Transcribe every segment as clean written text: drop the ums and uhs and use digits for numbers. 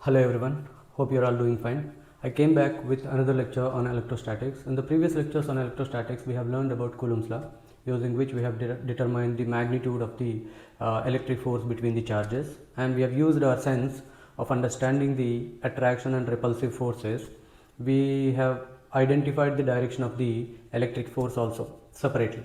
Hello everyone, hope you are all doing fine. I came back with another lecture on electrostatics. In the previous lectures on electrostatics, we have learned about Coulomb's law, using which we have determined the magnitude of the electric force between the charges, and we have used our sense of understanding the attraction and repulsive forces. We have identified the direction of the electric force also separately.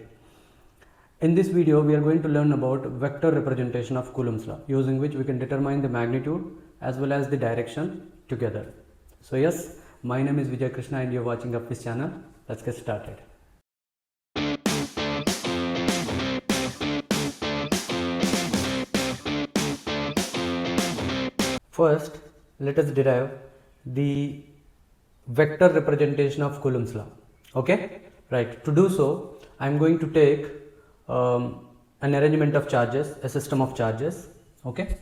In this video, we are going to learn about vector representation of Coulomb's law, using which we can determine the magnitude as well as the direction together. So yes, my name is Vijay Krishna and you are watching UpPhys channel. Let's get started. First, let us derive the vector representation of Coulomb's law. Okay, right. To do so, I am going to take an arrangement of charges, a system of charges. Okay,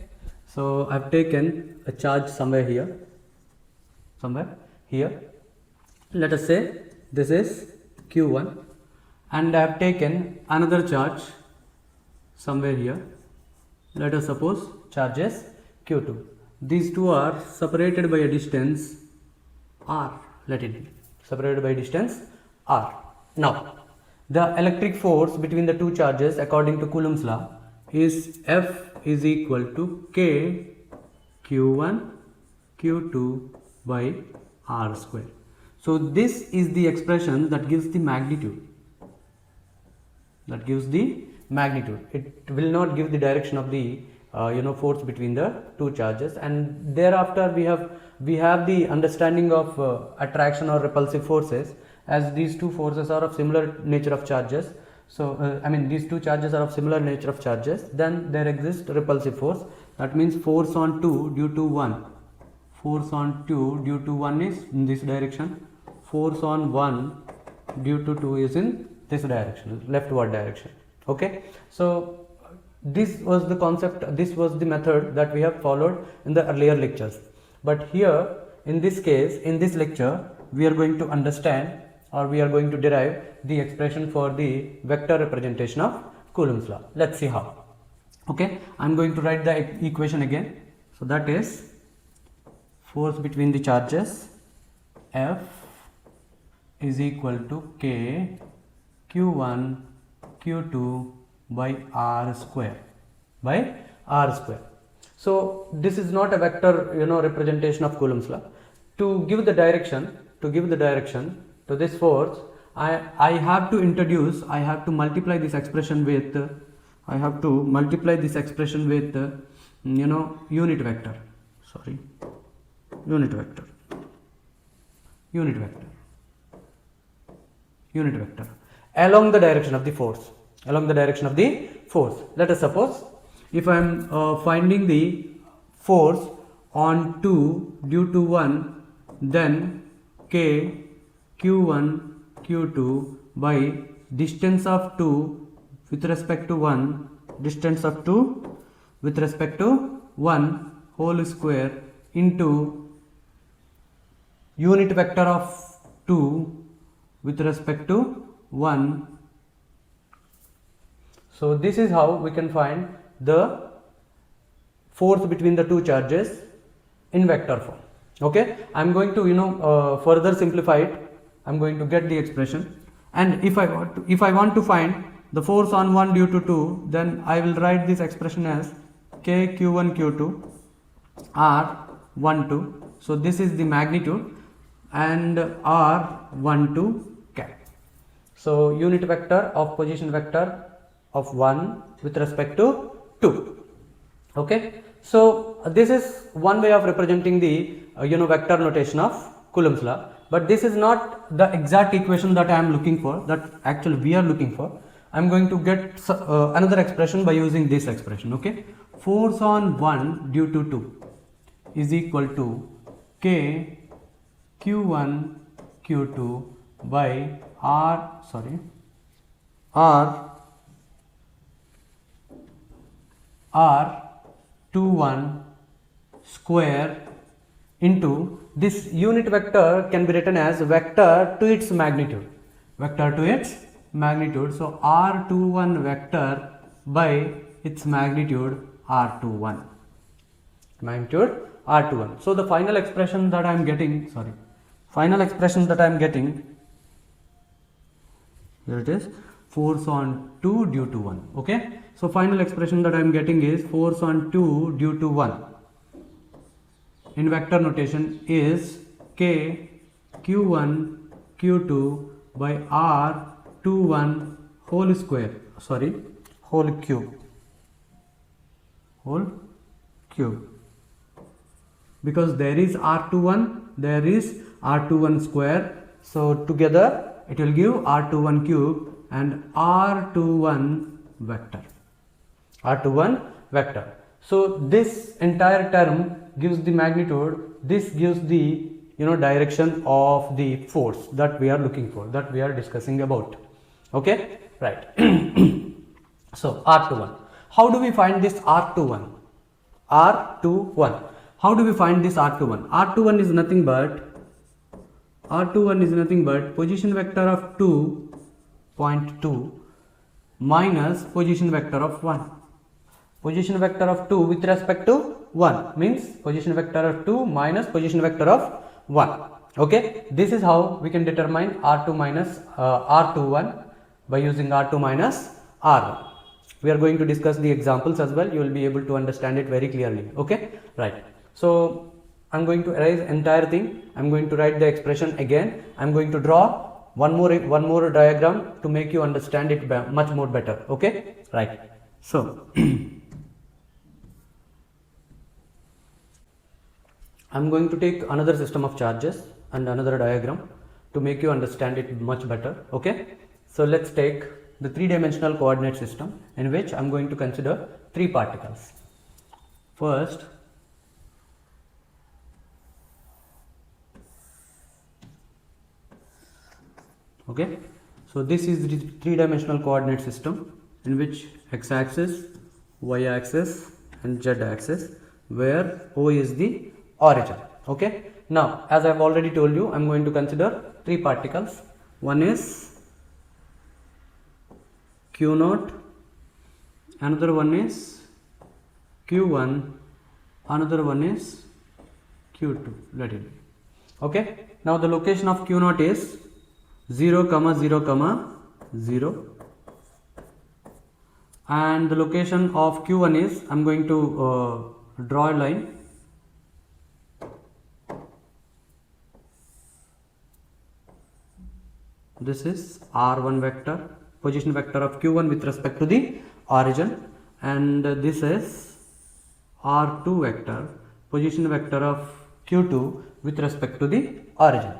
so I have taken a charge somewhere here. Let us say this is Q1, and I have taken another charge somewhere here. Let us suppose charge is Q2. These two are separated by a distance r. Let it be separated by a distance r. Now, the electric force between the two charges according to Coulomb's law is F is equal to K Q1 Q2 by R square. So this is the expression that gives the magnitude. It will not give the direction of the force between the two charges, and thereafter we have the understanding of attraction or repulsive forces, as these two forces are of similar nature of charges. So these two charges are of similar nature of charges, then there exists repulsive force. That means force on 2 due to 1. Force on 2 due to 1 is in this direction. Force on 1 due to 2 is in this direction, leftward direction. Okay, so this was the concept, this was the method that we have followed in the earlier lectures. But here in this case, in this lecture, we are going to understand, or we are going to derive the expression for the vector representation of Coulomb's law. Let's see how. Okay, I am going to write the equation again. So that is force between the charges F is equal to K Q1 Q2 by R square So this is not a vector representation of Coulomb's law. To give the direction to this force, I have to multiply this expression with unit vector. Along the direction of the force. Let us suppose if I am finding the force on 2 due to 1, then K Q1 Q2 by distance of 2 with respect to 1, whole square into unit vector of 2 with respect to 1. So this is how we can find the force between the two charges in vector form. Okay, I am going to further simplify it. I am going to get the expression, and if I want to find the force on 1 due to 2, then I will write this expression as K Q1 Q2 R12. So this is the magnitude, and R12 cap. So unit vector of position vector of 1 with respect to 2. Okay, so this is one way of representing the vector notation of Coulomb's law, but this is not the exact equation that I am looking for, that actually we are looking for. I am going to get another expression by using this expression. Okay, force on 1 due to 2 is equal to K Q1 Q2 by R21 square into this unit vector can be written as vector to its magnitude. So R21 vector by its magnitude R21. R21. So the final expression that I am getting, here it is, force on 2 due to 1. Okay, so final expression that I am getting is force on 2 due to 1 in vector notation is K q1 q2 by R21 whole square, whole cube, because there is R21, there is R21 square, so together it will give R21 cube and R21 vector. So this entire term gives the magnitude, this gives the direction of the force that we are looking for, that we are discussing about. Okay, right. So R21. How do we find this R21? How do we find this R21? R21 is nothing but position vector of 2.2 minus position vector of 1. Position vector of 2 with respect to 1 means position vector of 2 minus position vector of 1. Okay, this is how we can determine R2 minus R21 by using R2 minus R1. We are going to discuss the examples as well. You will be able to understand it very clearly. Okay, right. So I'm going to erase entire thing. I'm going to write the expression again. I'm going to draw one more diagram to make you understand it much more better. Okay, right. So I'm going to take another system of charges and another diagram to make you understand it much better. Okay, so let's take the three-dimensional coordinate system in which I'm going to consider three particles. First, okay, so this is the three-dimensional coordinate system in which x-axis, y-axis and z-axis, where O is the origin. Okay, now as I have already told you, I am going to consider three particles. One is Q0, another one is Q1, another one is Q2. Let it be. Okay, now the location of Q0 is 0, 0, 0, and the location of Q1 is, I am going to draw a line. This is R1 vector, position vector of Q1 with respect to the origin, and this is R2 vector, position vector of Q2 with respect to the origin.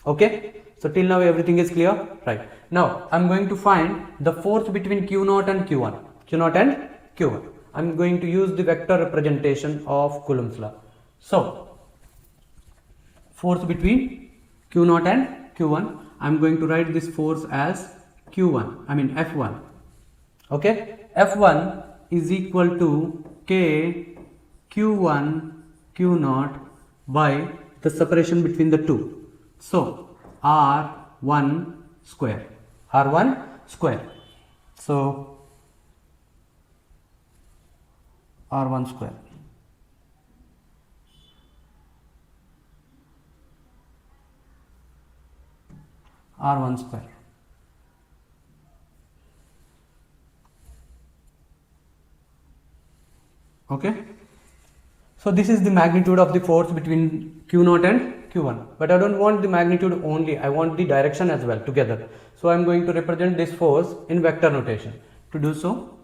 Okay, so till now everything is clear, right? Now I am going to find the force between Q0 and Q1. I am going to use the vector representation of Coulomb's law. So force between Q0 and Q1, I am going to write this force as F1. Okay, F1 is equal to K Q1 Q0 by the separation between the two. So R1 square. So R1 square. Okay, so this is the magnitude of the force between Q0 and Q1, but I don't want the magnitude only, I want the direction as well together. So I am going to represent this force in vector notation. To do so,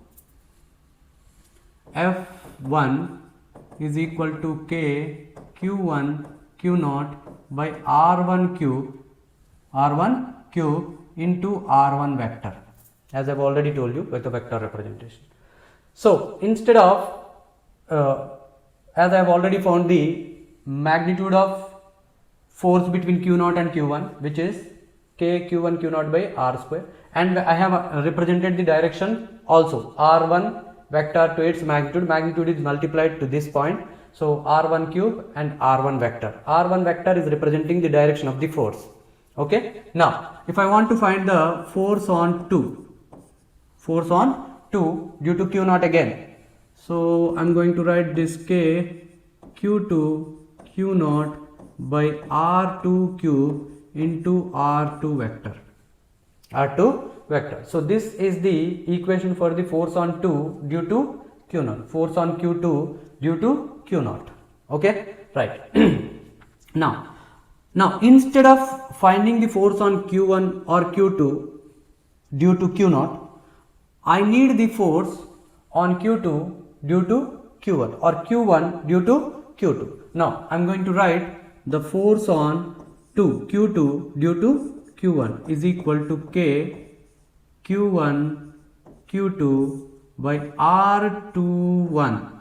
F1 is equal to K Q1 Q0 by R1 cube into R1 vector, as I have already told you with the vector representation. So instead of as I have already found the magnitude of force between Q0 and Q1, which is K Q1 Q0 by R square, and I have represented the direction also. R1 vector to its magnitude is multiplied to this point, so R1 cube and R1 vector. R1 vector is representing the direction of the force. Okay, now if I want to find the force on 2 due to Q0 again, so I am going to write this K q2 q naught by r2 cube into r2 vector. R2 vector. So this is the equation for the force on 2 due to q naught, force on q2 due to q naught. Okay, right. now instead of finding the force on q1 or q2 due to q naught, I need the force on q2 due to q1 or q1 due to q2. Now I am going to write the force on q2 due to q1 is equal to k q1 q2 by r21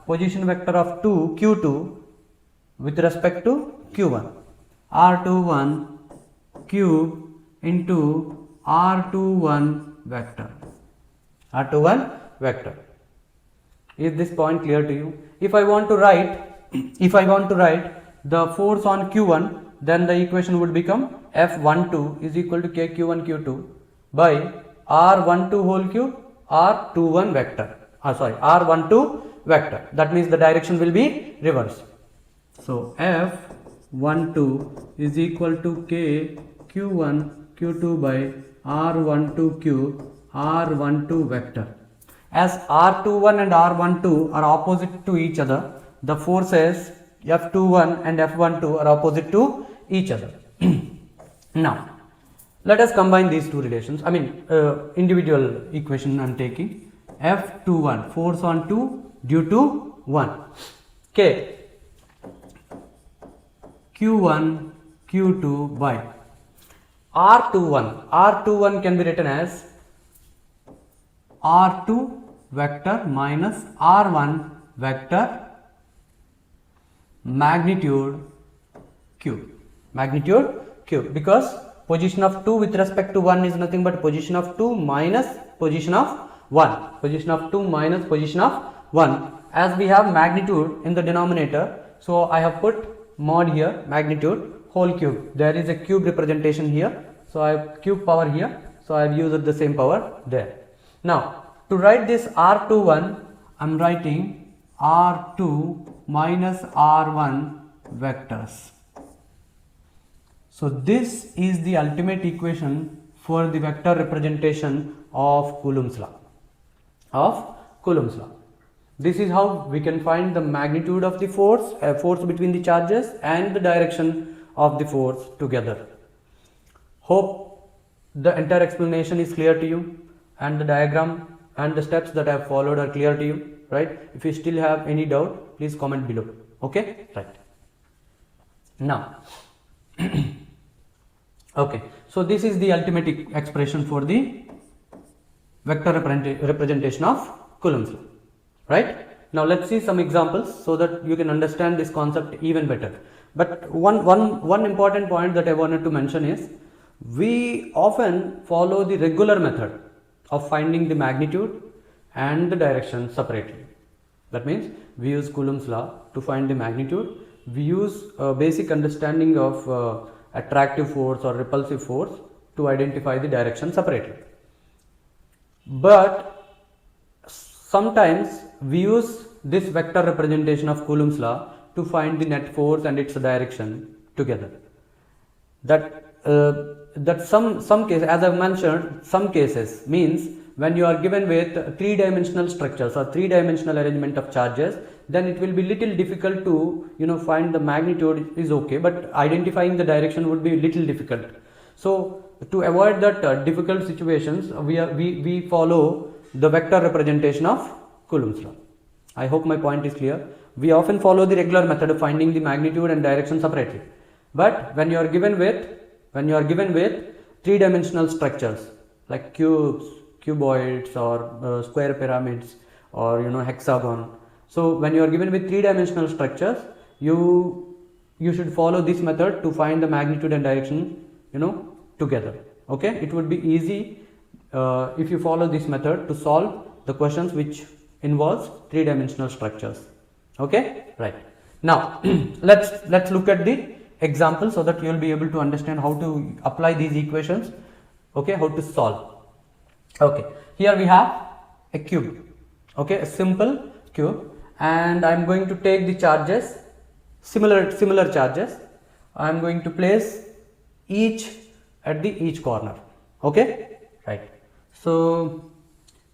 position vector of 2 q2 with respect to q1, r21 cube into r21 vector. Is this point clear to you? If I want to write the force on q1, then the equation would become F12 is equal to kq1 q2 by r12 whole cube r21 vector. R12 vector. That means the direction will be reversed. So F12 is equal to k q1 q2 by r12 cube r12 vector. As r21 and r12 are opposite to each other, the forces F21 and F12 are opposite to each other. Now, let us combine these two relations. Individual equation I am taking. F21 force on 2 due to 1. K q1 q2 by r21. R21 can be written as r2 vector minus r1 vector magnitude cube, because position of 2 with respect to 1 is nothing but position of 2 minus position of 1, as we have magnitude in the denominator. So I have put mod here, magnitude whole cube. There is a cube representation here, so I have cube power here, so I have used the same power there. Now to write this r21, I am writing r2 minus r1 vectors. So this is the ultimate equation for the vector representation of Coulomb's law. This is how we can find the magnitude of the force, force between the charges, and the direction of the force together. Hope the entire explanation is clear to you, and the diagram and the steps that I have followed are clear to you, right? If you still have any doubt, please comment below. Okay, right. Now, okay, so this is the ultimate expression for the vector representation of Coulomb's law, right? Now let's see some examples so that you can understand this concept even better. But one important point that I wanted to mention is, we often follow the regular method of finding the magnitude and the direction separately. That means we use Coulomb's law to find the magnitude. We use a basic understanding of attractive force or repulsive force to identify the direction separately. But sometimes we use this vector representation of Coulomb's law to find the net force and its direction together. That some cases, as I've mentioned, some cases means when you are given with three-dimensional structures or three-dimensional arrangement of charges, then it will be little difficult to find the magnitude is okay, but identifying the direction would be little difficult. So to avoid that difficult situations, we follow the vector representation of Coulomb's law. I hope my point is clear. We often follow the regular method of finding the magnitude and direction separately. But when you are given with three-dimensional structures like cubes, cuboids, or square pyramids, or hexagon. So when you are given with three-dimensional structures, you should follow this method to find the magnitude and direction together. Okay, it would be easy if you follow this method to solve the questions which involves three-dimensional structures. Okay, right. Now let's look at the example so that you will be able to understand how to apply these equations. Okay, how to solve. Okay, here we have a cube. Okay, a simple cube, and I am going to take the charges, similar charges. I am going to place each at the each corner. Okay, right. So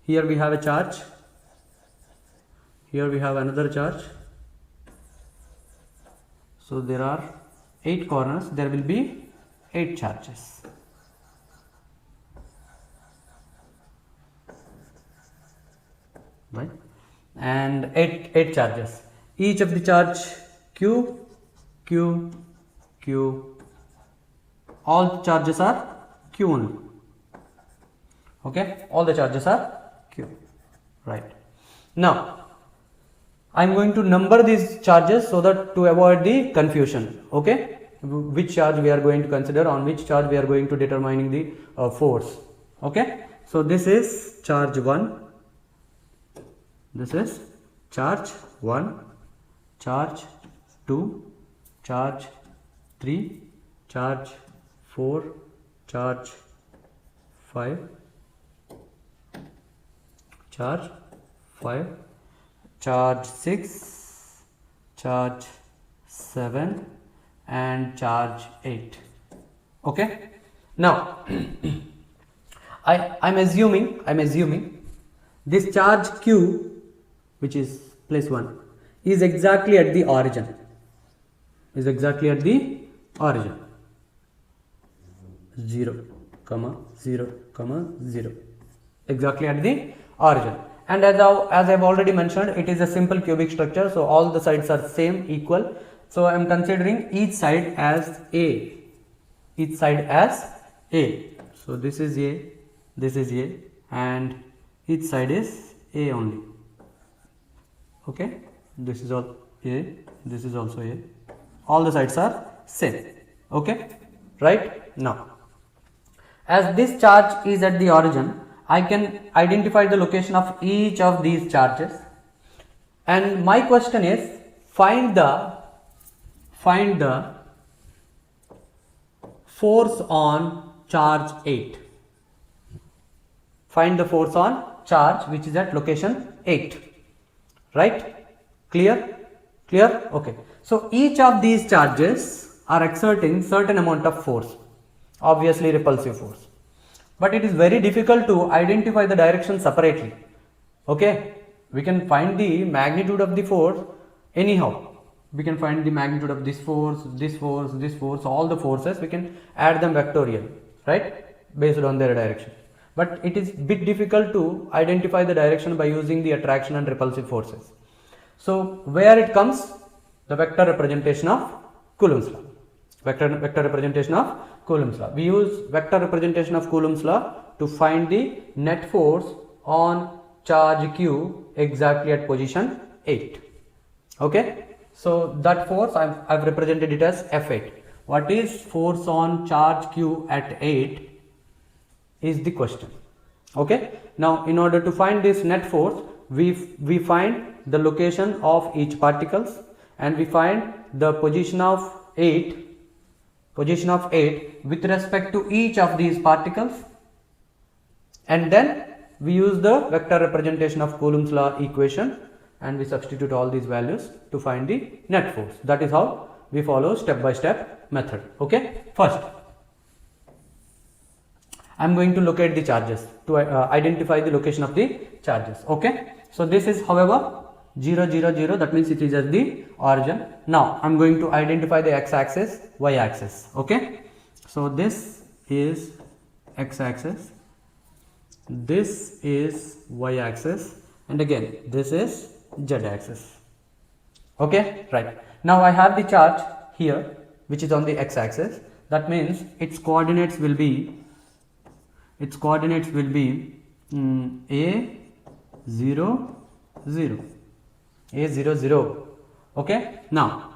here we have a charge, here we have another charge. So there are 8 corners, there will be 8 charges. Right, and 8 charges. Each of the charge Q, Q, Q. All charges are Q only. Okay, all the charges are Q. Right. Now I am going to number these charges so that to avoid the confusion. Okay, which charge we are going to consider, on which charge we are going to determining the force. Okay, so this is charge 1, this is charge 1, charge 2, charge 3, charge 4, charge 5, charge 5, charge 6, charge 7 and charge 8. Okay, now I'm assuming this charge Q, which is place 1, is exactly at the origin, 0, 0, 0, exactly at the origin. And as I've already mentioned, it is a simple cubic structure, so all the sides are same, equal. So I am considering each side as A, so this is A, and each side is A only. Okay, this is all A, this is also A, all the sides are same. Okay, right. Now as this charge is at the origin, I can identify the location of each of these charges, and my question is find the force on charge 8. Find the force on charge which is at location 8. Right? Clear? Okay. So each of these charges are exerting certain amount of force, obviously repulsive force. But it is very difficult to identify the direction separately. Okay, we can find the magnitude of the force anyhow. We can find the magnitude of this force, all the forces, we can add them vectorial, right, based on their direction. But it is bit difficult to identify the direction by using the attraction and repulsive forces. So where it comes? The vector representation of Coulomb's law. Vector representation of Coulomb's law. We use vector representation of Coulomb's law to find the net force on charge Q exactly at position 8. Okay, so that force I've represented it as F8. What is force on charge Q at 8 is the question. Okay, now in order to find this net force, we find the location of each particles, and we find the position of 8 with respect to each of these particles, and then we use the vector representation of Coulomb's law equation and we substitute all these values to find the net force. That is how we follow step by step method. Okay, first I am going to locate the charges to identify the location of the charges. Okay, so this is however 0, 0, 0, that means it is at the origin. Now I am going to identify the x-axis, y-axis. Okay, so this is x-axis, this is y-axis, and again this is z-axis. Okay, right. Now I have the charge here which is on the x-axis. That means its coordinates will be A 0 0, A 0 0. Okay, now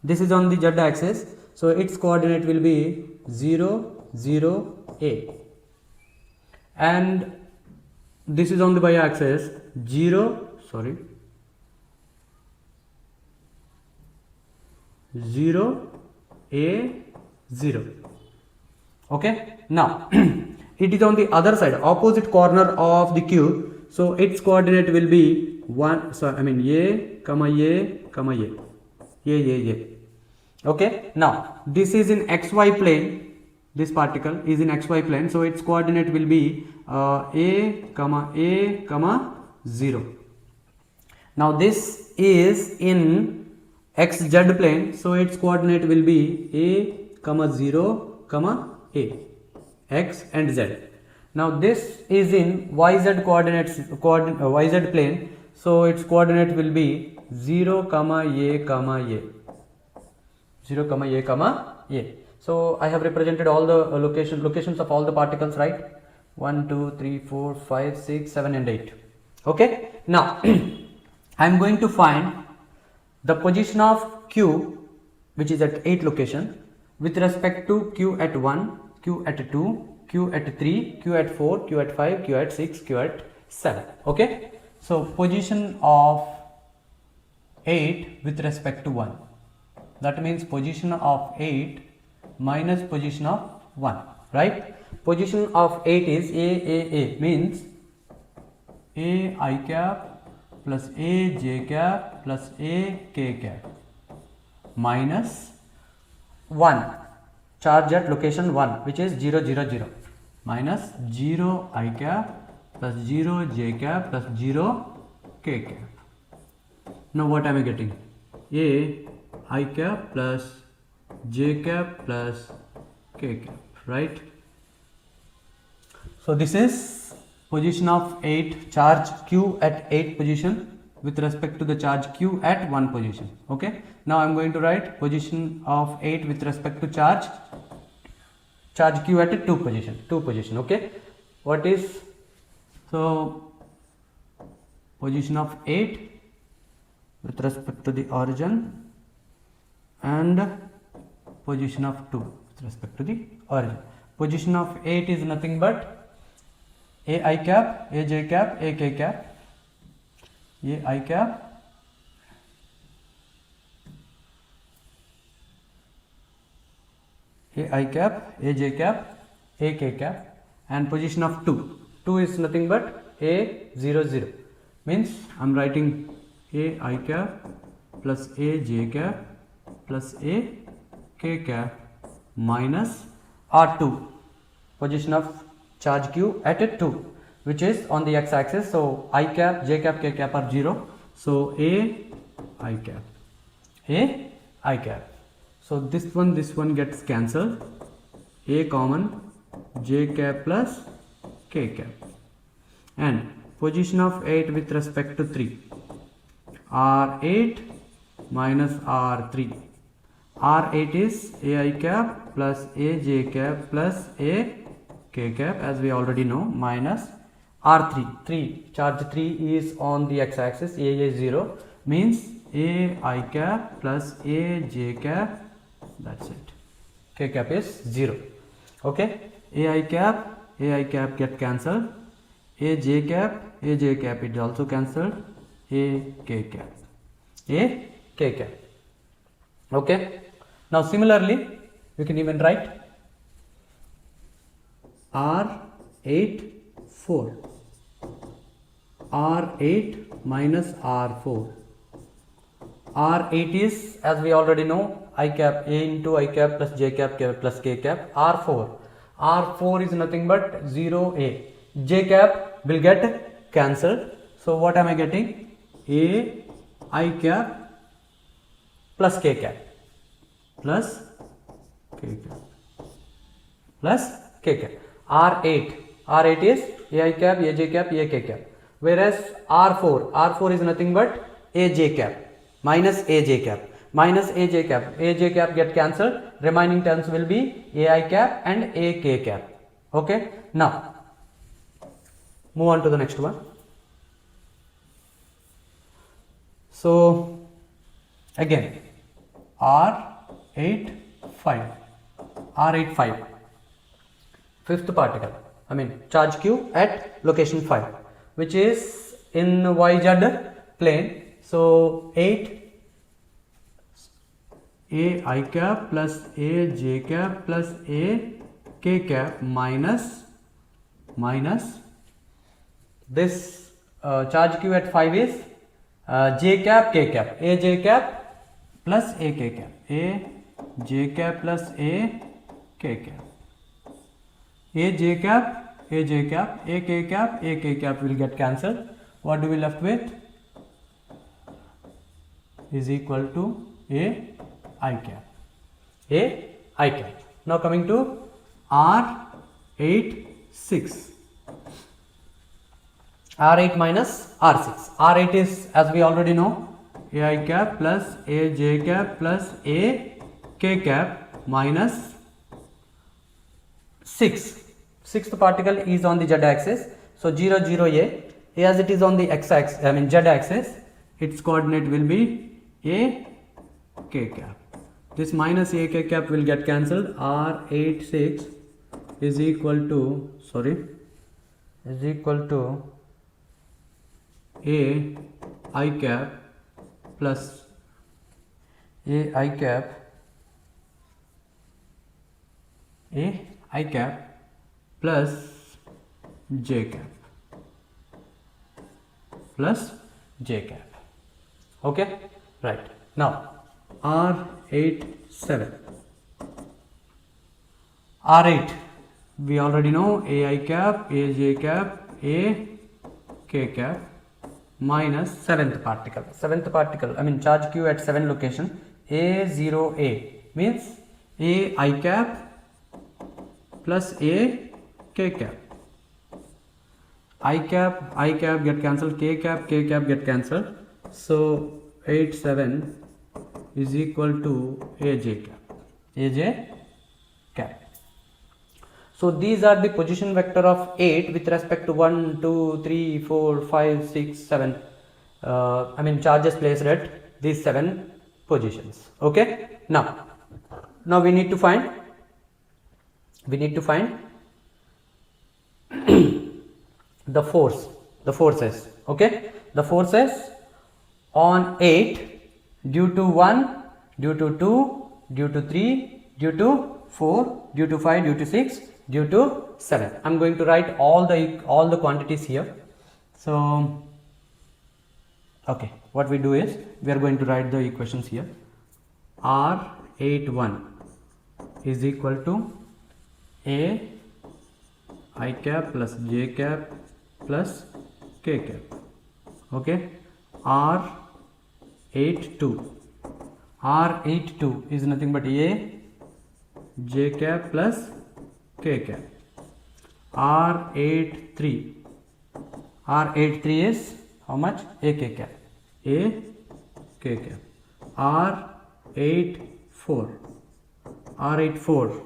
this is on the z-axis, so its coordinate will be 0 0 A, and this is on the y-axis 0 A 0. Okay, now it is on the other side, opposite corner of the cube, so its coordinate will be 1, so I mean A, comma A, comma A. Okay, now this is in xy plane, this particle is in xy plane, so its coordinate will be A, comma 0. Now this is in xz plane, so its coordinate will be A, comma 0, comma A, x and z. Now this is in yz yz plane, so its coordinate will be 0, comma A, comma A. 0, comma A, comma A. So I have represented all the locations of all the particles, right? 1, 2, 3, 4, 5, 6, 7 and 8. Okay, now I am going to find the position of Q, which is at 8 location, with respect to Q at 1, Q at 2, Q at 3, Q at 4, Q at 5, Q at 6, Q at 7. Okay, so position of 8 with respect to 1, that means position of 8 minus position of 1, right? Position of 8 is A, means A I cap plus A j cap plus A k cap minus 1, charge at location 1, which is 0, 0, 0, minus 0 I cap plus 0 j cap plus 0 k cap. Now what am I getting? A I cap plus j cap plus k cap, right? So this is position of 8, charge Q at 8 position with respect to the charge Q at 1 position. Okay, now I am going to write position of 8 with respect to charge Q at a 2 position. Okay, what is, so position of 8 with respect to the origin and position of 2 with respect to the origin. Position of 8 is nothing but A I cap, A j cap, A k cap, A I cap, A I cap, A j cap, A k cap, and position of 2 is nothing but A 0, 0, means I am writing A I cap plus A j cap plus A k cap minus R2, position of charge Q at a 2, which is on the x-axis. So I cap, j cap, k cap are 0. So A I cap. So this one gets cancelled. A common, j cap plus k cap. And position of 8 with respect to 3. R8 minus R3. R8 is A I cap plus A j cap plus A k cap, as we already know, minus R3. Charge 3 is on the x-axis, A is 0, means A I cap plus A j cap, that's it. K cap is 0. Okay, A I cap get cancelled. A j cap is also cancelled. A k cap. Okay, now similarly we can even write R8 4, R8 minus R4. R8 is, as we already know, I cap, A into I cap plus j cap plus k cap. R4 is nothing but 0A. J cap will get cancelled. So what am I getting? A I cap plus k cap plus k cap plus k cap. R8 is A I cap, A j cap, A k cap, whereas R4 is nothing but A j cap minus A j cap. A j cap get cancelled, remaining terms will be A I cap and A k cap. Okay, now move on to the next one. So again R8 5, fifth particle, I mean charge Q at location 5, which is in yz plane. So 8 A I cap plus A j cap plus A k cap minus this charge Q at 5 is j cap k cap, a j cap plus a k cap, a j cap plus a k cap, a j cap, a j cap, a k cap, a k cap will get cancelled. What do we left with? Is equal to a I cap, a I cap. Now coming to R8 6, R8 minus R6. R8 is, as we already know, a I cap plus a j cap plus a k cap minus 6. Sixth particle is on the z axis, so 0 0 a as it is on the x axis, z axis, its coordinate will be a k cap. This minus a k cap will get cancelled. R8 6 is equal to, is equal to a I cap plus a I cap, a I cap plus j cap, plus j cap. Okay, right. Now R8 7, R8 we already know, a I cap, a j cap, a k cap minus seventh particle, charge q at 7 location, a0a means a I cap plus a k cap, I cap get cancelled, k cap get cancelled, so 8 7 is equal to aj cap. So these are the position vector of 8 with respect to 1 2 3 4 5 6 7 charges placed at these 7 positions. Okay, now we need to find the forces. Okay, the forces on 8 due to 1, due to 2, due to 3, due to 4, due to 5, due to 6, due to 7. I am going to write all the quantities here. So okay, what we do is we are going to write the equations here. R81 is equal to a I cap plus j cap plus k cap. Okay, R82 is nothing but a j cap plus k cap. R83 is how much? A k cap, a k cap. R84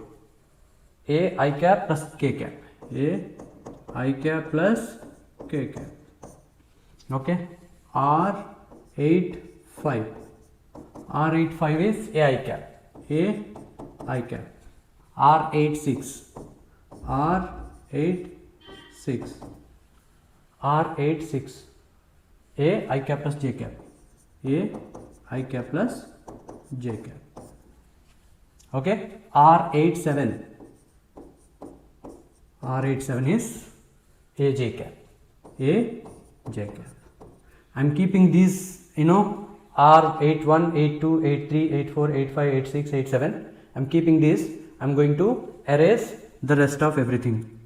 a I cap plus k cap, a I cap plus k cap. Okay, R85 is a I cap, a I cap. R86 a I cap plus j cap, a I cap plus j cap. Okay, R87 is a j cap, a j cap. I am keeping these, R81, 82, 83, 84, 85, 86, 87. I am keeping these. I am going to erase the rest of everything.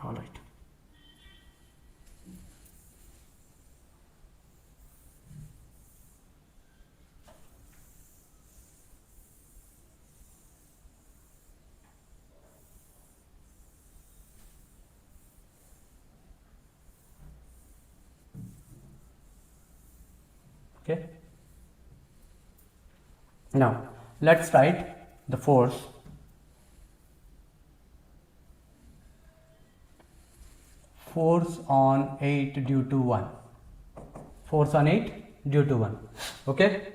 All right. Okay. Now let's write the force on 8 due to 1. Force on 8 due to 1. Okay.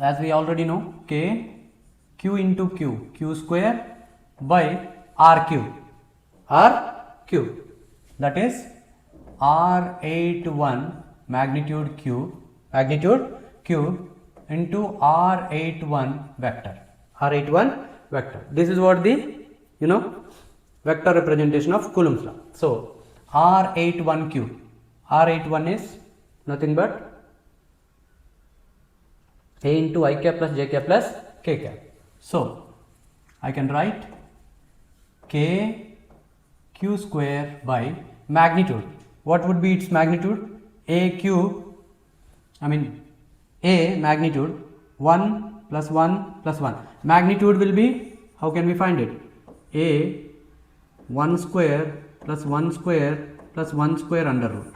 As we already know, q into q square by rq, that is R81 magnitude q into R81 vector. This is what the vector representation of Coulomb's law. So R81 cube. R81 is nothing but A into I cap plus J cap plus K cap. So I can write K Q square by magnitude. What would be its magnitude? A cube, A magnitude 1 plus 1 plus 1. Magnitude will be, how can we find it? A 1 square plus 1 square plus 1 square under root,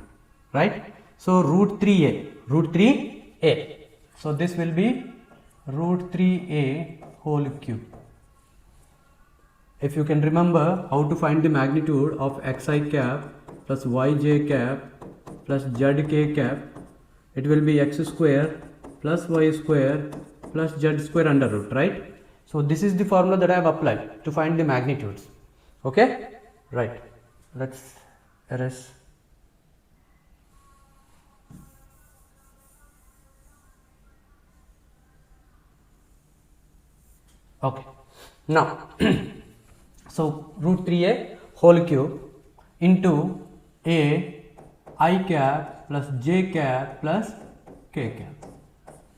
right? So root 3a. So this will be root 3a whole cube. If you can remember how to find the magnitude of xi cap plus yj cap plus zk cap, it will be x square plus y square plus z square under root, right? So this is the formula that I have applied to find the magnitudes. Okay, right? Let's erase. Okay, now so root 3a whole cube into a I cap plus j cap plus k cap.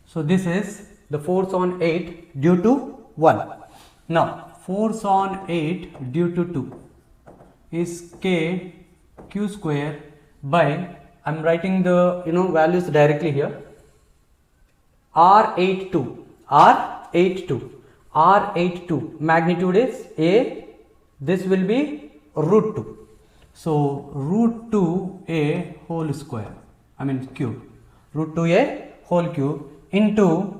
So this is the force on 8 due to 1. Now force on 8 due to 2 is k q square by, I am writing the values directly here, R82 magnitude is a, this will be root 2. So root 2a whole square, cube, root 2a whole cube into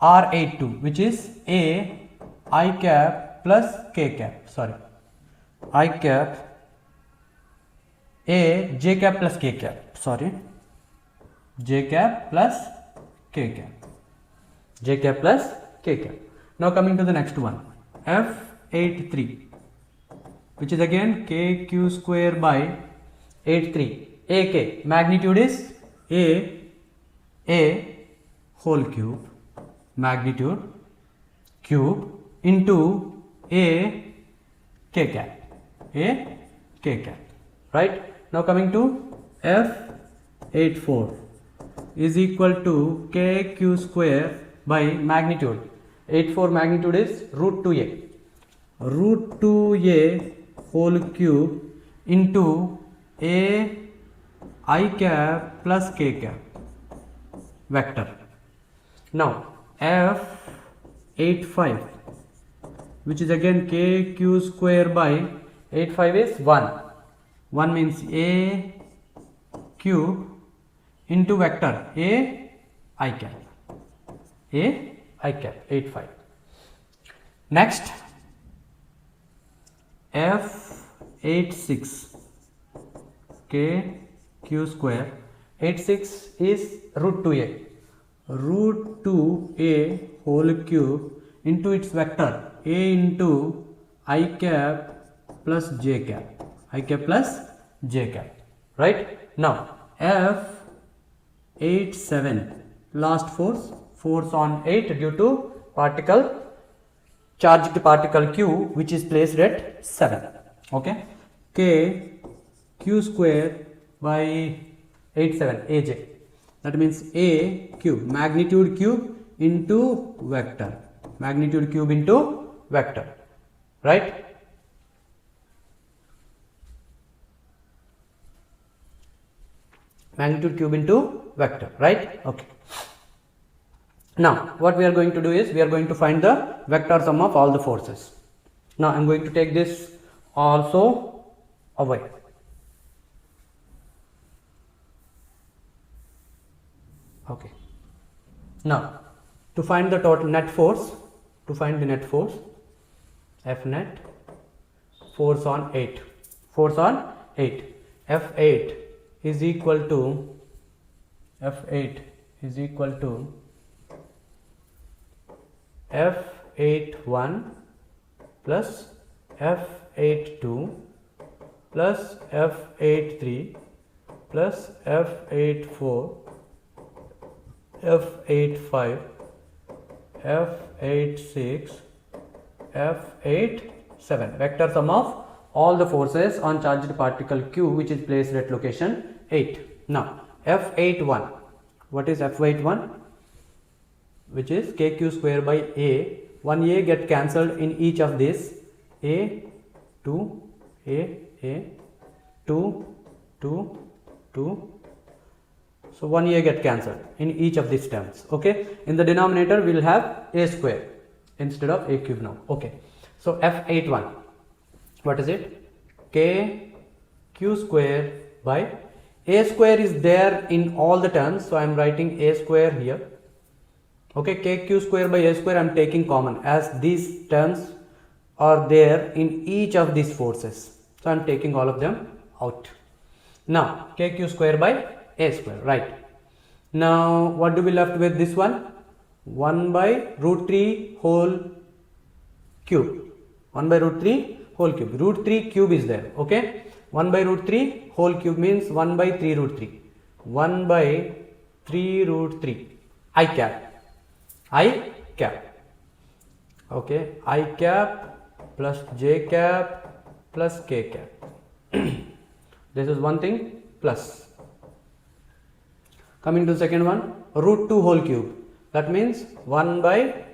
R82, which is a I cap plus k cap, I cap, a j cap plus k cap, j cap plus k cap, j cap plus k cap. Now coming to the next one, F83, which is again k q square by 83, ak, magnitude is a whole cube, magnitude cube into a k cap, right? Now coming to F84 is equal to k q square by magnitude, 84 magnitude is root 2a whole cube into a I cap plus k cap vector. Now F85, which is again k q square by 85 is 1 means a cube into vector a I cap 85. Next F86 k q square, 86 is root 2a whole cube into its vector a into I cap plus j cap, right? Now F87 last force on 8 due to charged particle q, which is placed at 7. Okay, k q square by 87 aj, that means a cube, magnitude cube into vector, right? Magnitude cube into vector, right? Okay. Now what we are going to do is we are going to find the vector sum of all the forces. Now I am going to take this also away. Okay. Now to find the total net force, F net, force on 8, F8 is equal to F81 plus F82 plus F83 plus F84 F85 F86 F87, vector sum of all the forces on charged particle Q which is placed at location 8. Now F81, what is F81? Which is kq square by a. 1a get cancelled in each of these, a, 2, a, 2, 2, 2. So 1a get cancelled in each of these terms. Okay, in the denominator we will have a square instead of a cube now. Okay, so F81, what is it? Kq square by a square is there in all the terms, so I am writing a square here. Okay, kq square by a square I am taking common as these terms are there in each of these forces, so I am taking all of them out. Now kq square by a square, right? Now what do we left with this one? 1 by root 3 whole cube. 1 by root 3 whole cube. Root 3 cube is there. Okay, 1 by root 3 whole cube means 1 by 3 root 3. 1 by 3 root 3 I cap. Okay, I cap plus j cap plus k cap. This is one thing plus. Coming to the second one, root 2 whole cube. That means 1 by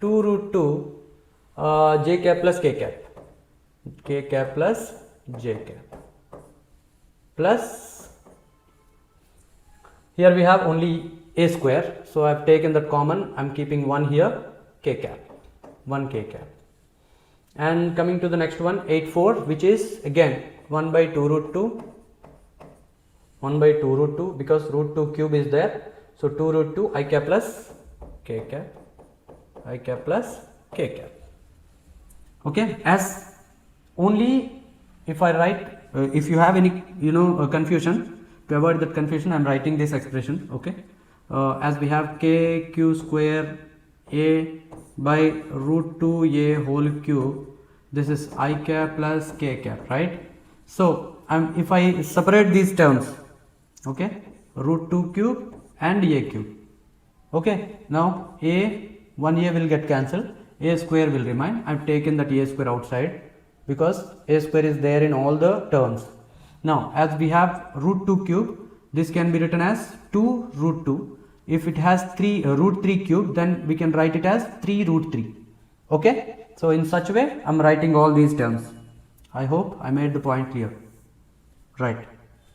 2 root 2 j cap plus k cap. K cap plus j cap. Plus, here we have only a square, so I have taken that common. I am keeping 1 here, k cap, 1 k cap. And coming to the next one, 84, which is again 1 by 2 root 2. 1 by 2 root 2 because root 2 cube is there. So 2 root 2 I cap plus k cap, I cap plus k cap. Okay, as only if I write, if you have any confusion, to avoid that confusion I am writing this expression. Okay, as we have kq square a by root 2 a whole cube, this is I cap plus k cap, right? So if I separate these terms, okay, root 2 cube and a cube. Okay, now 1a will get cancelled, a square will remain. I have taken that a square outside because a square is there in all the terms. Now as we have root 2 cube, this can be written as 2 root 2. If it has root 3 cube, then we can write it as 3 root 3. Okay, so in such way I am writing all these terms. I hope I made the point clear. Right,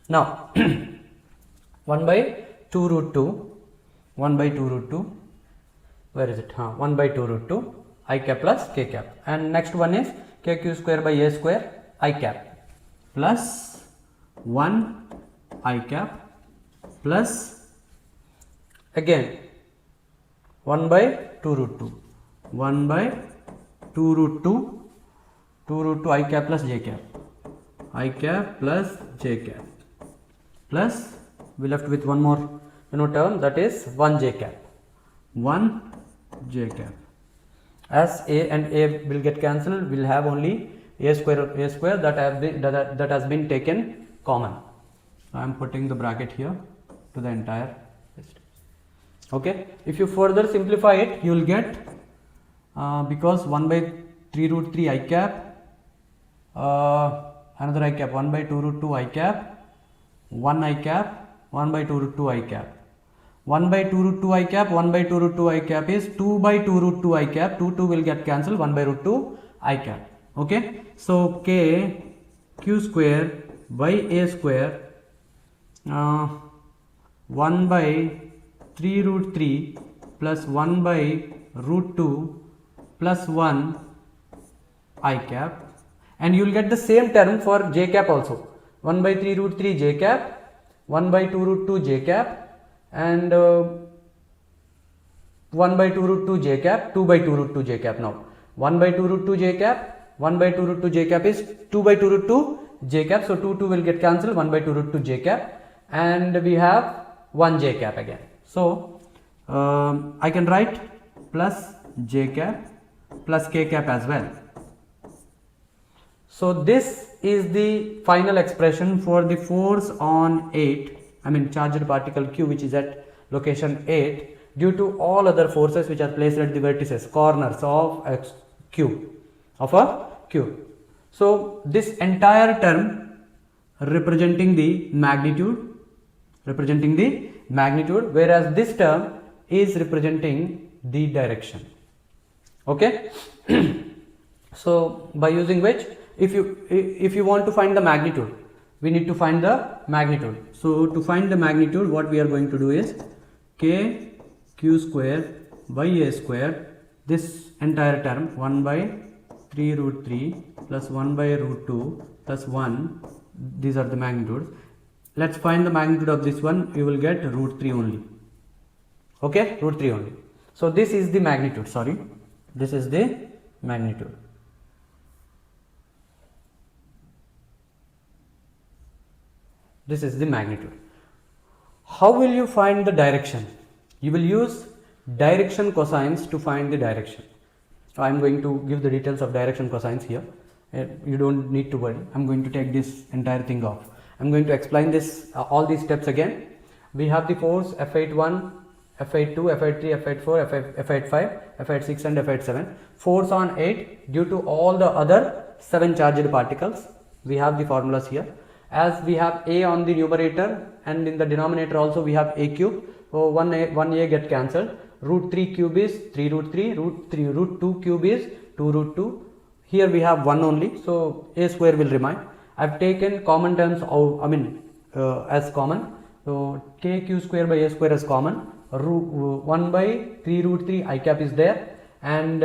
now 1 by 2 root 2, 1 by 2 root 2, where is it? 1 by 2 root 2 I cap plus k cap. And next one is kq square by a square I cap plus 1 I cap plus again 1 by 2 root 2, 1 by 2 root 2, 2 root 2 I cap plus j cap, I cap plus j cap plus we left with one more term, that is 1 j cap, 1 j cap. As a and a will get cancelled, we will have only a square that has been taken common. I am putting the bracket here to the entire system. Okay, if you further simplify it, you will get because 1 by 3 root 3 I cap, another I cap, 1 by 2 root 2 I cap, 1 I cap, 1 by 2 root 2 I cap. 1 by 2 root 2 I cap, 1 by 2 root 2 I cap is 2 by 2 root 2 I cap, 2 will get cancelled, 1 by root 2 I cap. Okay, so k q square by a square 1 by 3 root 3 plus 1 by root 2 plus 1 I cap, and you will get the same term for j cap also, 1 by 3 root 3 j cap, 1 by 2 root 2 j cap, and 1 by 2 root 2 j cap, 2 by 2 root 2 j cap. Now 1 by 2 root 2 j cap, 1 by 2 root 2 j cap is 2 by 2 root 2 j cap, so 2 will get cancelled, 1 by 2 root 2 j cap, and we have 1 j cap again. So I can write plus j cap plus k cap as well. So this is the final expression for the force on 8, charged particle Q, which is at location 8 due to all other forces which are placed at the vertices, corners of a cube. So this entire term representing the magnitude, whereas this term is representing the direction. Okay. So by using which, if you want to find the magnitude, we need to find the magnitude. So to find the magnitude, what we are going to do is k q square by a square, this entire term 1 by 3 root 3 plus 1 by root 2 plus 1, these are the magnitudes. Let's find the magnitude of this one. You will get root 3 only. Okay, root 3 only. So this is the magnitude, this is the magnitude. This is the magnitude. How will you find the direction? You will use direction cosines to find the direction. So I am going to give the details of direction cosines here. You don't need to worry. I am going to take this entire thing off. I am going to explain this all these steps again. We have the force F81, F82, F83, F84, F85, F86 and F87. Force on 8 due to all the other 7 charged particles. We have the formulas here. As we have a on the numerator and in the denominator also we have a cube. So 1a get cancelled. Root 3 cube is 3 root 3. Root 2 cube is 2 root 2. Here we have 1 only. So a square will remain. I have taken common terms as common. So k q square by a square is common. 1 by 3 root 3 I cap is there, and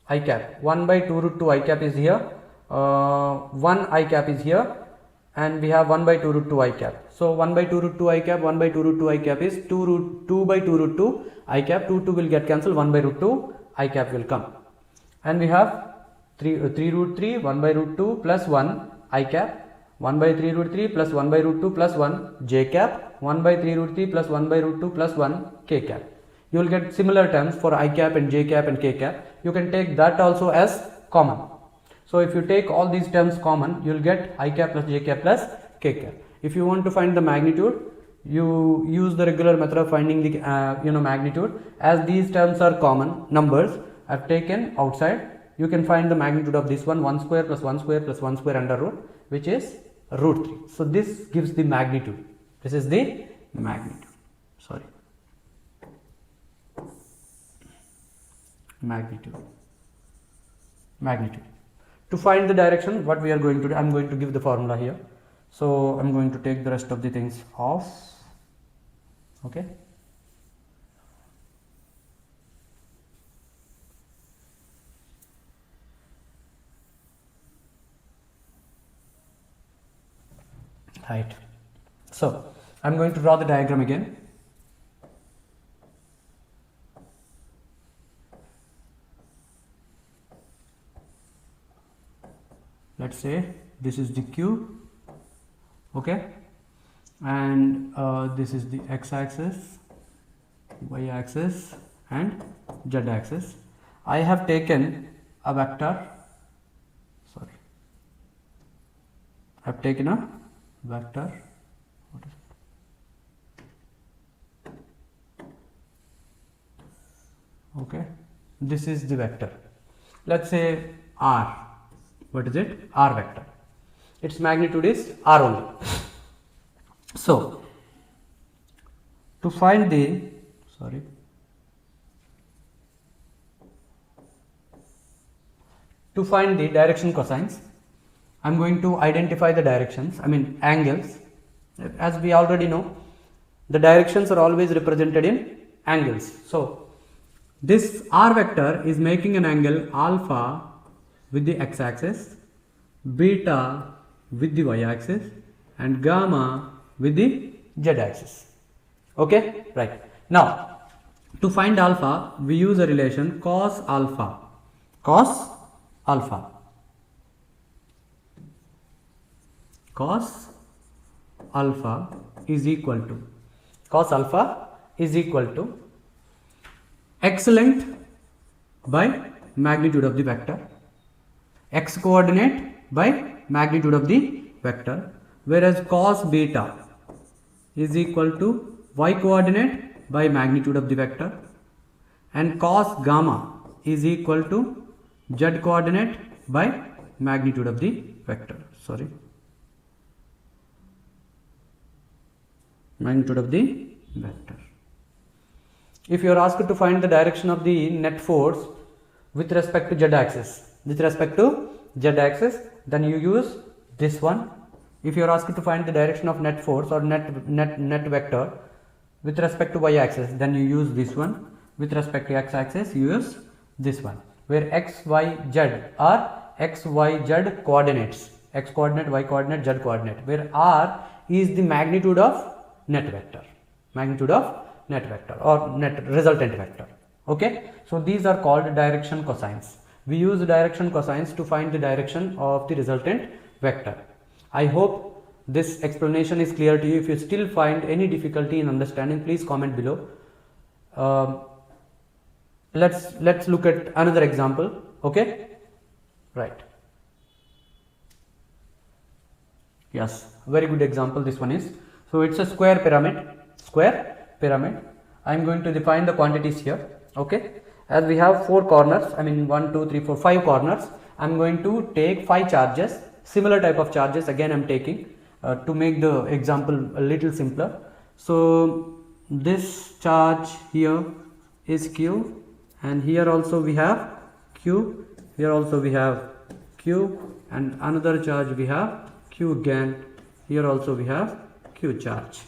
I cap 1 by 2 root 2 I cap is here. 1 I cap is here, and we have 1 by 2 root 2 I cap. So 1 by 2 root 2 I cap, 1 by 2 root 2 I cap is 2 by 2 root 2 I cap. 2 will get cancelled, 1 by root 2 I cap will come, and we have 3 root 3 1 by root 2 plus 1 I cap, 1 by 3 root 3 plus 1 by root 2 plus 1 j cap, 1 by 3 root 3 plus 1 by root 2 plus 1 k cap. You will get similar terms for I cap and j cap and k cap. You can take that also as common. So if you take all these terms common, you will get I cap plus j cap plus k cap. If you want to find the magnitude, you use the regular method of finding the magnitude. As these terms are common numbers, I have taken outside. You can find the magnitude of this one, 1 square plus 1 square plus 1 square under root, which is root 3. So this gives the magnitude. This is the magnitude. Magnitude. To find the direction, what we are going to do, I am going to give the formula here. So I am going to take the rest of the things off. Okay. Right. So I am going to draw the diagram again. Let's say this is the cube, okay, and this is the x-axis, y-axis and z-axis. I have taken a vector, I have taken a vector, what is it? Okay, this is the vector. Let's say r. What is it? R vector. Its magnitude is r only. So to find the direction cosines, I am going to identify the directions, angles. As we already know, the directions are always represented in angles. So this r vector is making an angle alpha with the x-axis, beta with the y-axis and gamma with the z-axis. Okay, right. Now to find alpha, we use a relation cos alpha. Cos alpha is equal to x length by magnitude of the vector, x coordinate by magnitude of the vector, whereas cos beta is equal to y coordinate by magnitude of the vector, and cos gamma is equal to z coordinate by magnitude of the vector, sorry, magnitude of the vector. If you are asked to find the direction of the net force with respect to z axis, then you use this one. If you are asked to find the direction of net force or net vector with respect to y axis, then you use this one. With respect to x axis, you use this one, where x, y, z are x, y, z coordinates, x coordinate, y coordinate, z coordinate, where r is the magnitude of net vector, or net resultant vector. Okay, so these are called direction cosines. We use direction cosines to find the direction of the resultant vector. I hope this explanation is clear to you. If you still find any difficulty in understanding, please comment below. Let's look at another example. Okay, right. Yes, very good example this one is. So it's a square pyramid. I am going to define the quantities here. Okay, as we have 4 corners, I mean 1, 2, 3, 4, 5 corners. I am going to take 5 charges, similar type of charges. Again, I am taking to make the example a little simpler. So this charge here is Q, and here also we have Q, here also we have Q, and another charge we have Q again, here also we have Q charge.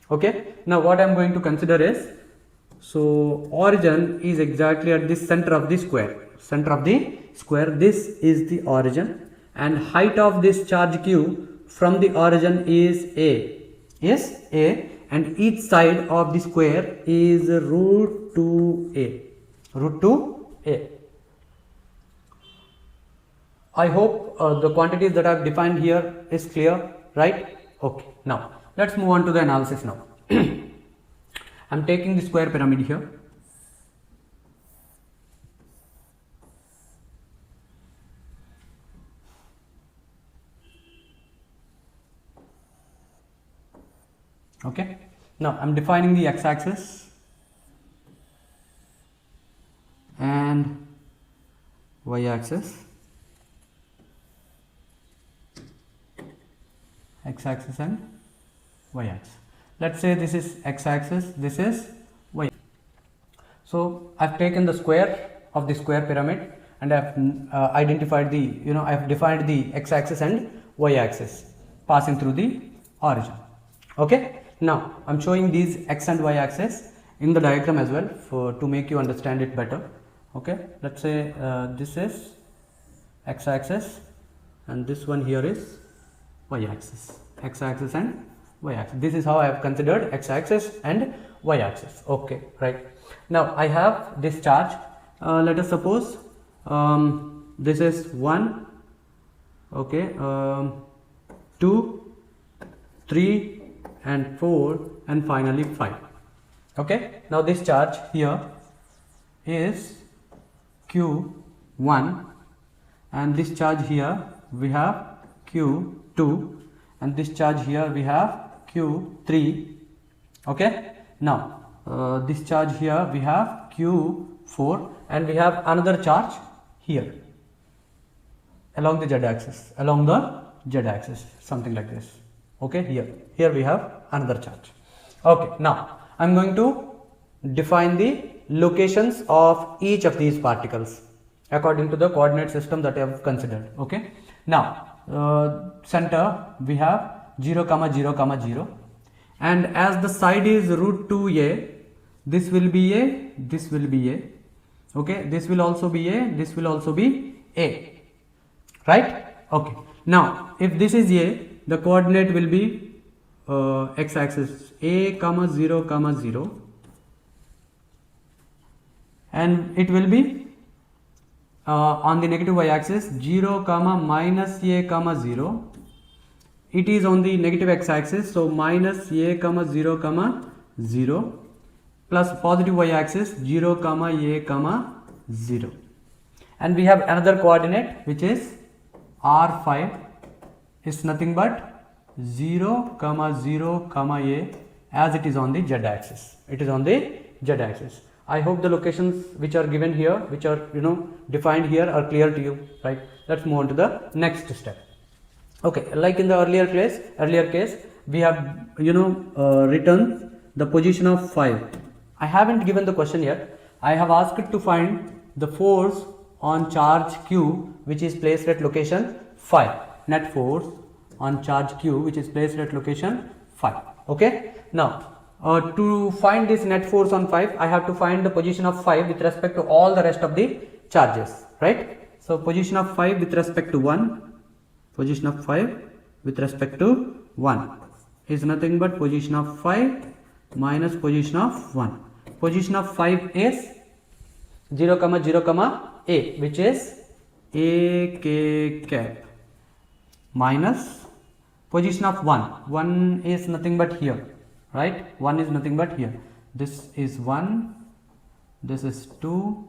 Okay, now what I am going to consider is, so origin is exactly at the center of the square, this is the origin, and height of this charge Q from the origin is A, and each side of the square is root 2A. I hope the quantities that I have defined here is clear, right? Okay, now let's move on to the analysis now. I am taking the square pyramid here. Okay, now I am defining the x-axis and y-axis, x-axis and y-axis. Let's say this is x-axis, this is y. So I've taken the square of the square pyramid, and I've identified the, I've defined the x-axis and y-axis passing through the origin. Okay, now I'm showing these x and y-axis in the diagram as well to make you understand it better. Okay, let's say this is x-axis and this one here is y-axis, x-axis and y-axis. This is how I have considered x-axis and y-axis. Okay, right. Now I have this charge. Let us suppose this is 1, okay, 2, 3 and 4 and finally 5. Okay, now this charge here is Q1, and this charge here we have Q2, and this charge here we have Q3. Okay, now this charge here we have Q4, and we have another charge here along the z-axis, something like this. Okay, here we have another charge. Okay, now I am going to define the locations of each of these particles according to the coordinate system that I have considered. Okay, now center we have 0, 0, 0, and as the side is root 2a, this will be a, this will be a, okay, this will also be a, this will also be a, right? Okay, now if this is a, the coordinate will be x-axis a, 0, 0, and it will be on the negative y-axis 0, minus a, 0. It is on the negative x-axis, so minus a, 0, 0, plus positive y-axis 0, a, 0. And we have another coordinate which is r5 is nothing but 0, 0, a, as it is on the z-axis. It is on the z-axis. I hope the locations which are given here, which are defined here, are clear to you, right? Let's move on to the next step. Okay, like in the earlier case, we have written the position of 5. I haven't given the question yet. I have asked to find the force on charge Q which is placed at location 5. Net force on charge Q which is placed at location 5. Okay. Now to find this net force on 5, I have to find the position of 5 with respect to all the rest of the charges, right? So position of 5 with respect to 1, position of 5 with respect to 1 is nothing but position of 5 minus position of 1. Position of 5 is 0, 0, A, which is A k cap, minus position of 1 is nothing but here, right? 1 is nothing but here. This is 1, this is 2,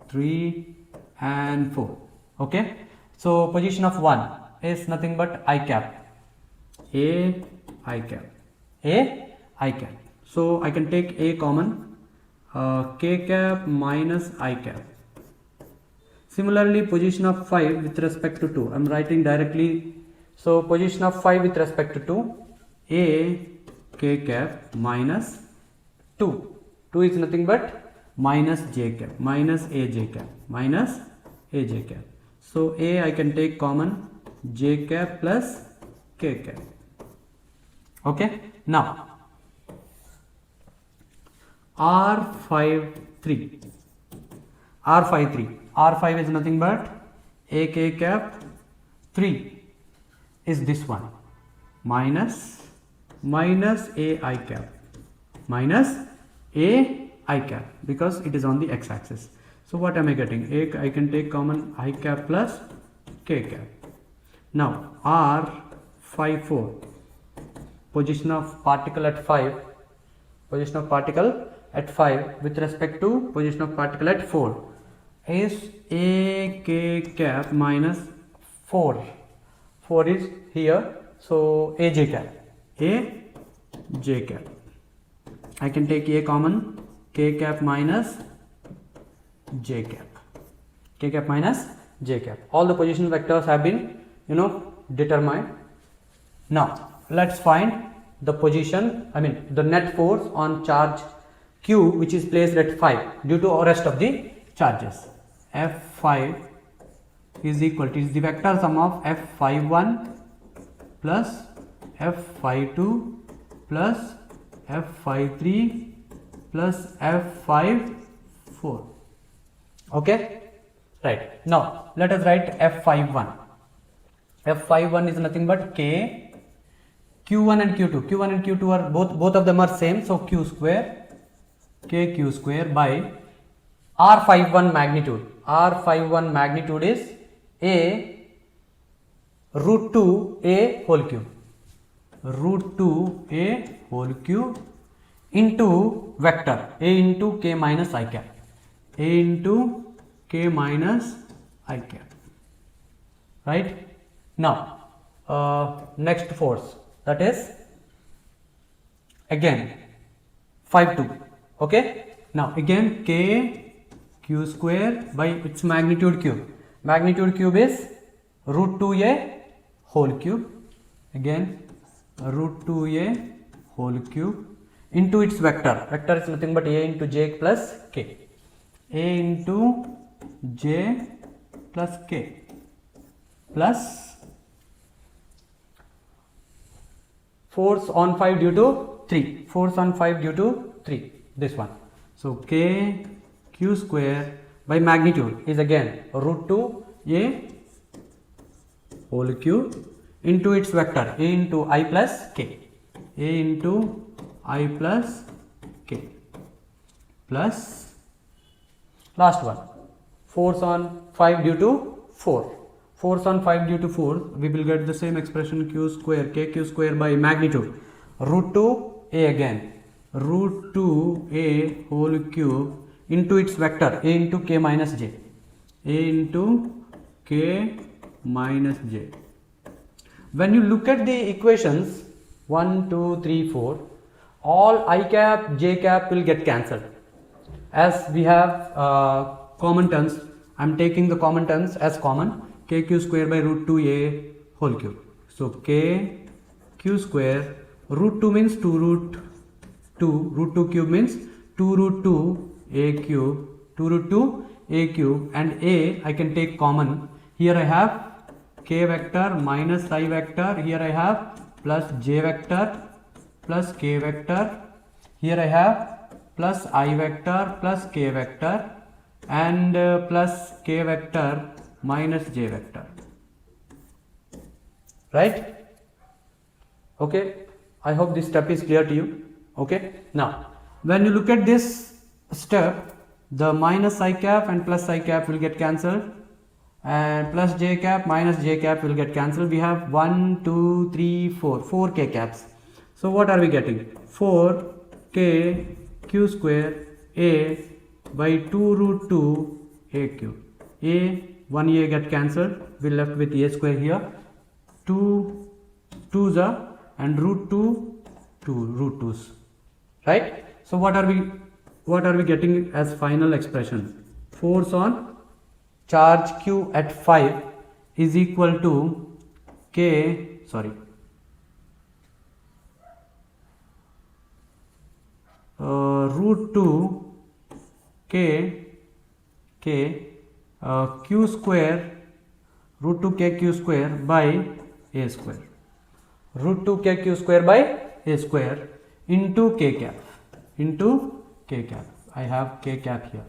3 and 4. Okay. So position of 1 is nothing but I cap, A I cap, A I cap. So I can take A common, K cap minus I cap. Similarly, position of 5 with respect to 2, I am writing directly. So position of 5 with respect to 2, A K cap minus 2. 2 is nothing but minus J cap, minus A J cap, minus A J cap. So A I can take common, J cap plus K cap. Okay. Now R5 is nothing but A K cap 3 is this one, minus A I cap, minus A I cap, because it is on the x axis. So what am I getting? I can take common I cap plus K cap. Now R54, position of particle at 5, position of particle at 5 with respect to position of particle at 4 is A K cap minus 4. 4 is here, so A J cap, A J cap. I can take A common, K cap minus J cap, K cap minus J cap. All the position vectors have been determined. Now let's find the position, the net force on charge Q which is placed at 5 due to the rest of the charges. F5 is equal to the vector sum of F51 plus F52 plus F53 plus F54. Okay, right. Now let us write F51. F51 is nothing but K, Q1 and Q2. Q1 and Q2 are both of them are same, so Q square, K Q square by R51 magnitude. R51 magnitude is A root 2 A whole cube, root 2 A whole cube into vector A into K minus I cap, A into K minus I cap, right? Now next force, that is again 5-2. Okay. Now again K Q square by its magnitude cube. Magnitude cube is root 2A whole cube, again root 2A whole cube into its vector. Vector is nothing but A into J plus K, A into J plus K plus force on 5 due to 3, force on 5 due to 3, this one. So K Q square by magnitude is again root 2 A whole cube into its vector A into I plus K, A into I plus K plus last one, force on 5 due to 4. Force on 5 due to 4, we will get the same expression Q square, K Q square by magnitude root 2 A again, root 2 A whole cube into its vector A into K minus J, A into K minus J. When you look at the equations 1, 2, 3, 4, all I cap, J cap will get cancelled. as we have common terms, I am taking the common terms as common, kq square by root 2a whole cube. So kq square, root 2 means 2 root 2, root 2 cube means 2 root 2 a cube, 2 root 2 a cube, and a I can take common. Here I have k vector minus I vector, here I have plus j vector plus k vector, here I have plus I vector plus k vector, and plus k vector minus j vector, right? Okay, I hope this step is clear to you. Okay, now when you look at this step, the minus I cap and plus I cap will get cancelled, and plus j cap minus j cap will get cancelled. We have 1 2 3 4 k caps. So what are we getting? 4 k q square a by 2 root 2 a cube. A 1a get cancelled, we left with a square here, 2 2s are, and root 2 2 root 2s, right? So what are we getting as final expression? Force on charge q at 5 is equal to root 2 k q square, root 2 k q square by a square, root 2 k q square by a square into k cap, into k cap. I have k cap here.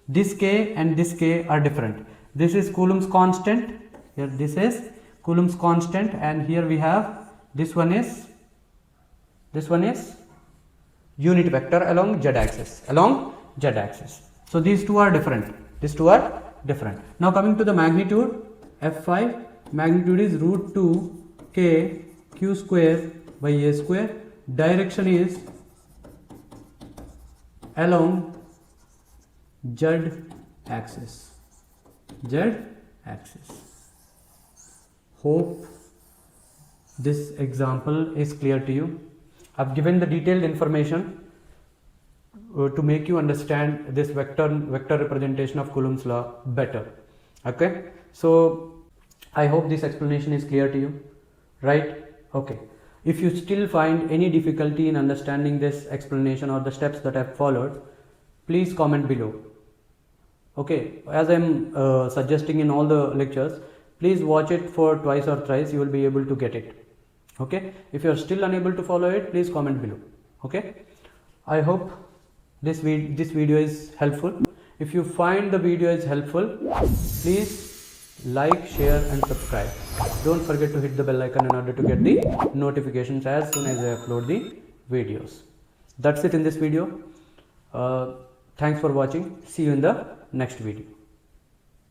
This k and this k are different. This is Coulomb's constant, here this is Coulomb's constant, and here we have this one is unit vector along z axis, So these two are different. Now coming to the magnitude, F5 magnitude is root 2 k q square by a square. Direction is along z axis. Hope this example is clear to you. I've given the detailed information to make you understand this vector representation of Coulomb's law better. Okay, so I hope this explanation is clear to you, right? Okay, if you still find any difficulty in understanding this explanation or the steps that I've followed, please comment below. Okay, as I'm suggesting in all the lectures, please watch it for twice or thrice, you will be able to get it. Okay, if you are still unable to follow it, please comment below. Okay, I hope this video is helpful. If you find the video is helpful, please like, share and subscribe. Don't forget to hit the bell icon in order to get the notifications as soon as I upload the videos. That's it in this video. Thanks for watching. See you in the next video.